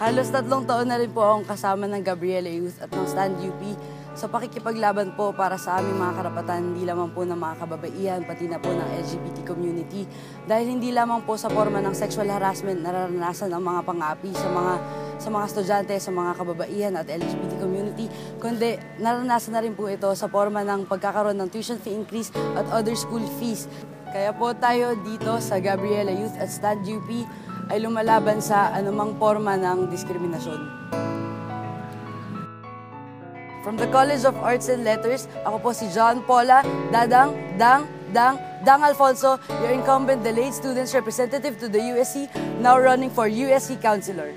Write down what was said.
Halos 3 taon na rin po akong kasama ng Gabriela Youth at ng Stand UP sa pakikipaglaban po para sa aming mga karapatan, hindi lamang po ng mga kababaihan, pati na po ng LGBT community. Dahil hindi lamang po sa forma ng sexual harassment nararanasan ang mga pang-aapi sa mga estudyante, sa mga kababaihan at LGBT community, kundi naranasan na rin po ito sa forma ng pagkakaroon ng tuition fee increase at other school fees. Kaya po tayo dito sa Gabriela Youth at Stand UP ay lumalaban sa anumang forma ng diskriminasyon. From the College of Arts and Letters, ako po si John Paula Dang Alfonso, your incumbent delayed students representative to the USC, now running for USC Councilor.